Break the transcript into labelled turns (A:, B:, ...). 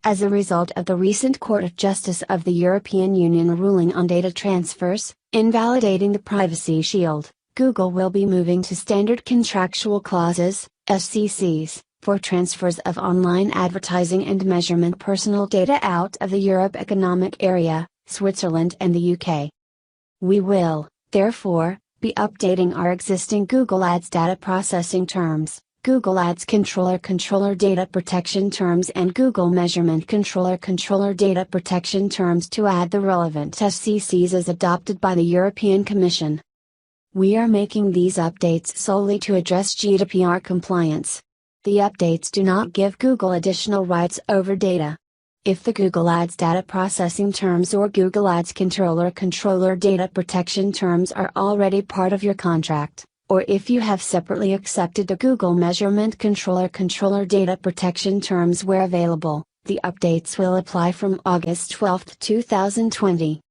A: As a result of the recent Court of Justice of the European Union ruling on data transfers, invalidating the Privacy Shield, Google will be moving to Standard Contractual Clauses, SCCs, for transfers of online advertising and measurement personal data out of the Europe Economic Area, Switzerland and the UK. We will, therefore, be updating our existing Google Ads data processing terms, Google Ads Controller data protection terms and Google Measurement Controller data protection terms to add the relevant SCCs as adopted by the European Commission. We are making these updates solely to address GDPR compliance. The updates do not give Google additional rights over data. If the Google Ads data processing terms or Google Ads Controller data protection terms are already part of your contract, or if you have separately accepted the Google Measurement Controller data protection terms where available, the updates will apply from August 12, 2020.